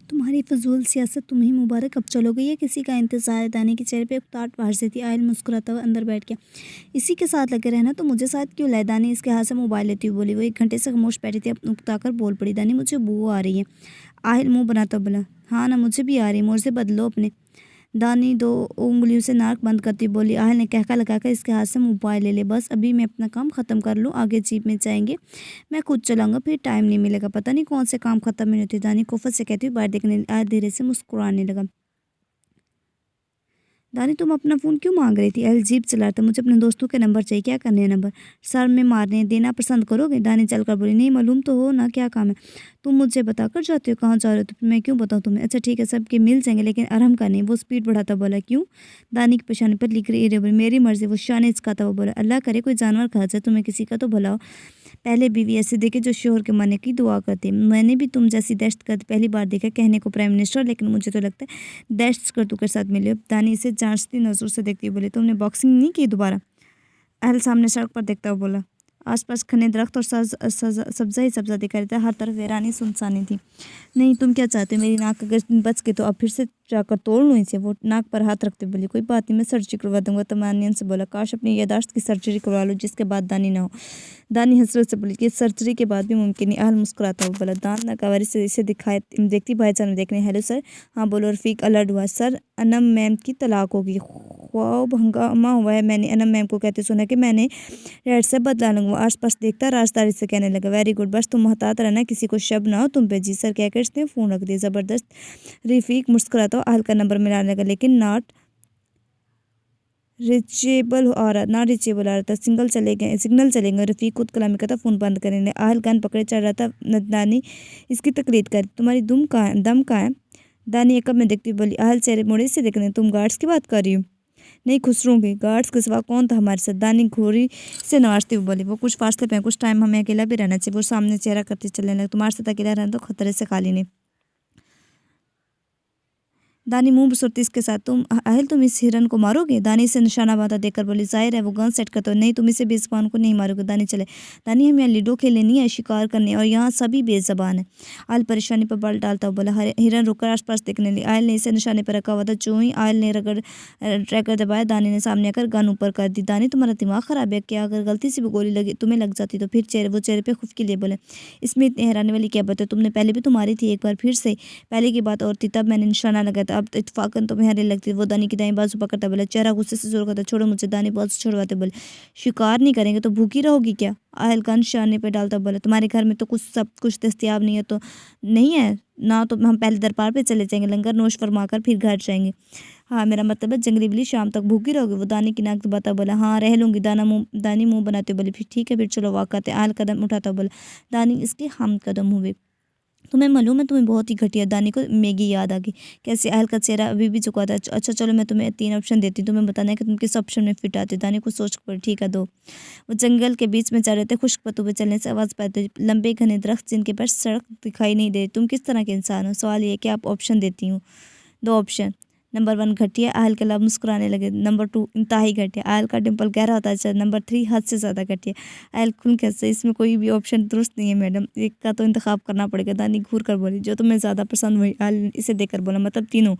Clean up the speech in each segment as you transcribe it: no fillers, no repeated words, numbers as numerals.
तुम्हारी फजूल सियासत तुम्हें मुबारक, अब चलोगे या किसी का इंतजार है? दानी के चेहरे पे उकताहट बाहर से थी। आयल मुस्कुराता हुआ अंदर बैठ गया। इसी के साथ लगे रहना तो मुझे साथ क्यों लाए? दानी इसके हाथ से मोबाइल लेती हुई बोली। वो 1 घंटे से खामोश बैठी थी, अब उकताकर बोल पड़ी। दानी मुझे बू आ रही है। आयल मुंह बनाता बोला, हाँ ना मुझे भी आ रही है, मोर से बदलो अपने। दानी 2 उंगलियों से नाक बंद करती बोली। आहल ने कहका लगाकर इसके हाथ से मोबाइल ले ले। बस अभी मैं अपना काम ख़त्म कर लूँ, आगे जीप में जाएंगे, मैं खुद चलाऊंगा, फिर टाइम नहीं मिलेगा। पता नहीं कौन से काम खत्म नहीं होते। दानी कुफत से कहती हुई बाहर देखने लगी। आहल धीरे से मुस्कुराने लगा। दानी तुम अपना फ़ोन क्यों मांग रही थी? आहल जीप चला रहा था। मुझे अपने दोस्तों के नंबर चाहिए। क्या करने हैं नंबर? सर में मारने देना पसंद करोगे? दानी चलकर बोली। नहीं मालूम तो हो ना क्या काम है? तुम मुझे बताकर जाते हो कहाँ जा रहे हो? तो फिर मैं क्यों बताऊँ तुम्हें? अच्छा ठीक है, सबके मिल जाएंगे, लेकिन अरहम का नहीं। वो स्पीड बढ़ाता बोला। क्यों? दानी की पेशानी पर लिख रही है बोली। मेरी मर्जी। वो शान इसका था। वो बोला, अल्लाह करे कोई जानवर खा जाए, तुम्हें किसी का तो भला हो। पहले बीवी ऐसे देखे जो शोहर के मरने की दुआ करती। मैंने भी तुम जैसी दहशतगर्द पहली बार देखा, कहने को प्राइम मिनिस्टर, लेकिन मुझे तो लगता है दहशतगर्दों के साथ मिले हो। दानी इसे जांचती नजरों से देखती हुई बोली, तुमने बॉक्सिंग नहीं की दोबारा? अहल सामने सड़क पर देखता हुआ बोला। आसपास घने दरख्त और सब्जा ही सब्जा दिखाई देता। हर तरफ वीरानी सुनसानी थी। नहीं, तुम क्या चाहते हो? मेरी नाक अगर बच गई तो अब फिर से जाकर तोड़ लूँ इसे। वो नाक पर हाथ रखते बोली। कोई बात नहीं, मैं सर्जरी करवा दूंगा। तमानियन से बोला। काश अपनी यादाश्त की सर्जरी करवा लो जिसके बाद दानी ना हो। दानी हसरत से बोली कि सर्जरी के बाद भी मुमकिन नहीं। आहल मुस्कुराता हुआ बोला। दांत नाकावारी से इसे दिखाए देखती भाईजान देखने। Hello sir. हाँ बोलो। रफीक अलर्ट हुआ। सर, अनम मैम की तलाक होगी। ख्वाब हंगामा हुआ है। मैंने अनम मैम को कहते सुना कि मैंने रेड से बदला लूंगा। आस पास देखता राजदारी से कहने लगा। वेरी गुड, बस तुम मुहतात रहना, किसी को शब ना हो तुम पे। जी सर कहकर इसने फ़ोन रख दिया। ज़बरदस्त। रफीक मुस्कुराता हुआ आहल का नंबर मिलाने लगा, लेकिन नॉट रिचेबल आ रहा ना रिचेबल आ रहा था। सिग्नल चले गए। रफीक खुद कलामी का था। फ़ोन बंद करने लगा। आहल गन पकड़े चढ़ रहा था। दानी इसकी तकलीद कर। तुम्हारी दम कहाँ है? दानी एक में देखती हुई बोली। आहल चेहरे मोड़े से देखने। तुम गार्ड्स की बात कर रही हो? नहीं, खुसरूं की। गार्ड्स के सिवा कौन था हमारे साथ? दानी घोरी से नवाजती हुई बोली। वो कुछ फासले पे हैं, कुछ टाइम हमें अकेला भी रहना चाहिए। वो सामने चेहरा करती चलने लगे। तुम्हारे साथ अकेला रहना तो खतरे से खाली नहीं। दानी मुंह सुरती इसके साथ। आहल तुम इस हिरन को मारोगे? दानी से निशाना बांधा देकर बोली। जाहिर है वो गन सेट करते हो। नहीं, तुम इसे बेजबान को नहीं मारोगे। दानी चले। दानी हम यहाँ लूडो खेलने नहीं है, शिकार करने, और यहाँ सभी बेजबान है। आहल परेशानी पर बल डालता हुआ बोला। हिरन रुककर आसपास देखने लगी। आहल ने इसे निशाने पर रखा हुआ था। जो ही आहल ने ट्रैकर दबाया, दानी ने सामने आकर गन ऊपर कर दी। दानी तुम्हारा दिमाग खराब है क्या? अगर गलती से भी गोली लगी तुम्हें लग जाती तो फिर चेहरे पे खुफ के लिए बोले। इसमें इतनी हैरानी वाली क्या बात है? तुमने पहले भी तो मारी थी एक बार। फिर से पहले की बात और थी, तब मैंने निशाना लगाया था। अब तो इत्तफाकन तुम्हें हरे लगती। वो दानी की दाई बाजू पकड़ता बोला। चेहरा गुस्से से जोर करता। छोड़ो मुझे। दानी बाजू छुड़वाते बोले। शिकार नहीं करेंगे तो भूखी रहोगी क्या? आहल का निशाने पे डालता बोला। तुम्हारे घर में तो कुछ सब कुछ दस्तियाब नहीं है तो नहीं है ना, तो हम पहले दरबार पे चले जाएंगे, लंगर नोश फरमा कर फिर घर जाएंगे। हाँ, मेरा मतलब है जंगली बिल्ली शाम तक भूखी रहोगी? वो दानी की नाक दबाता बोला। हाँ रह लूंगी। दानी मुंह बनाते बोली। फिर ठीक है, फिर चलो वाक़ करते। आहल कदम उठाता बोला। दानी इसके हम कदम हुए। तुम्हें मालूम है तुम्हें बहुत ही घटिया। दानी को मैगी याद आ गई। कैसे? आहल का चेहरा अभी भी झुका था। अच्छा चलो, मैं तुम्हें 3 ऑप्शन देती हूँ, तुम्हें बताना है कि तुम किस ऑप्शन में फिट आते हो। दानी को सोच पड़ी। ठीक है, दो। वो जंगल के बीच में चल रहे थे। खुश्क पत्तों पे चलने से आवाज़ पाते लंबे घने दरख्त जिनके पास सड़क दिखाई नहीं दे। तुम किस तरह के इंसान हो? सवाल ये कि आप ऑप्शन देती हूँ। 2 ऑप्शन। नंबर 1 घटिया। आहल के लाभ मुस्कुराने लगे। नंबर 2 इंतहाई घटिया। आहल का डिम्पल गहरा होता है। नंबर 3 हद से ज़्यादा घटिया। आहल खुल कैसे? इसमें कोई भी ऑप्शन दुरुस्त नहीं है मैडम, एक का तो इंतखाब करना पड़ेगा। दानी घूर कर बोली। जो तुम्हें ज़्यादा पसंद हुई। आहल इसे देखकर बोला। मतलब तीनों?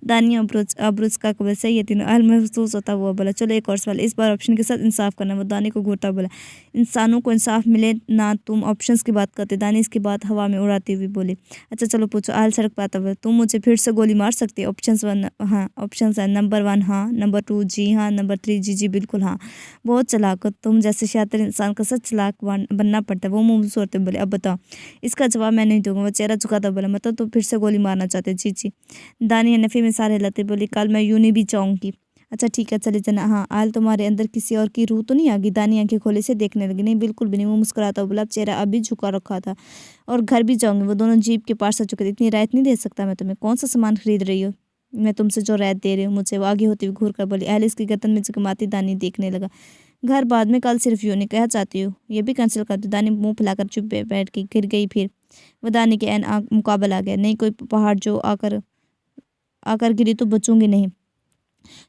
दानी अब्रुज का कबल सही है तीनों। आहल महसूस होता हुआ बोला। चलो एक और सवाल, इस बार ऑप्शन के साथ इंसाफ करना। वो दानी को घूरता बोला। इंसानों को इंसाफ मिले ना, तुम ऑप्शंस की बात करते। दानी इसकी बात हवा में उड़ाती हुई बोली। अच्छा चलो पूछो। आहल सड़क पर आता हुआ। तुम मुझे फिर से गोली मार सकती है? ऑप्शन 1 हाँ। ऑप्शन है नंबर 1 हाँ, नंबर 2 जी हाँ, नंबर 3 जी जी बिल्कुल हाँ। बहुत चालाक हो तुम। जैसे शातिर इंसान का सच चालाक बनना पड़ता है। वो मुंह सोते बोले। अब बताओ। इसका जवाब मैं नहीं दूंगा। वो चेहरा झुकाता बोला। मतलब तुम फिर से गोली मारना चाहते? जी जी। दानी नफी में सारे हिलाते बोली। कल मैं यूं नहीं भी चाहूंगी। अच्छा ठीक है, चले जाना। हाँ, आल तुम्हारे अंदर किसी और की रूह तो नहीं आ गई? दानी आंखें खोले से देखने लगी। नहीं, बिल्कुल भी नहीं। वो मुस्कुराता हुआ बोला। अब चेहरा अभी झुका रखा था। और घर भी जाऊंगी। वो दोनों जीप के पास आ चुके थे। इतनी रायत नहीं दे सकता मैं तुम्हें। कौन सा सामान खरीद रही हो? मैं तुमसे जो रायत दे रही हूँ मुझे। वो आगे होती हुई घूर कर बोली। एलिस की गर्दन में जगमाती दानी देखने लगा। घर बाद में, कल सिर्फ यूं नहीं कहा चाहती हूँ, ये भी कैंसिल कर दो। दानी मुंह फैलाकर चुप बैठ गई। गिर गई। फिर वो दानी के एन मुकाबल आ गया। नहीं, कोई पहाड़ जो आकर आकर गिरी तो बचूंगी नहीं।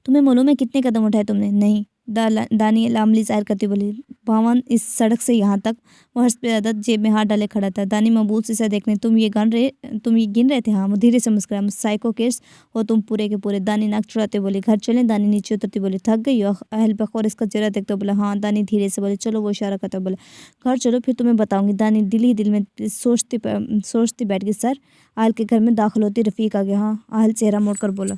तुम्हें मालूम है कितने कदम उठाए तुमने? नहीं। दानी लामली ज़ाहिर करती बोली, पावन इस सड़क से यहाँ तक। वो हर्ष पे ज़्यादा जेब में हाथ डाले खड़ा था। दानी मबूल से इसे देखने, तुम ये गिन रहे थे? हाँ। वो धीरे से मुस्कुराया, साइको केस हो तुम पूरे के पूरे। दानी नाक चुराते बोली, घर चलें? दानी नीचे उतरती बोली, थक गई हो? अहल बखौर इसका चेहरा देखते बोला, हाँ। दानी धीरे से बोले, चलो। वो इशारा करता बोला, घर चलो फिर तुम्हें बताऊंगी। दानी दिल ही दिल में सोचती बैठ गई, सर आहल के घर में दाखिल होती रफ़ीक आ गया। हाँ। आहल चेहरा मोड़कर बोला,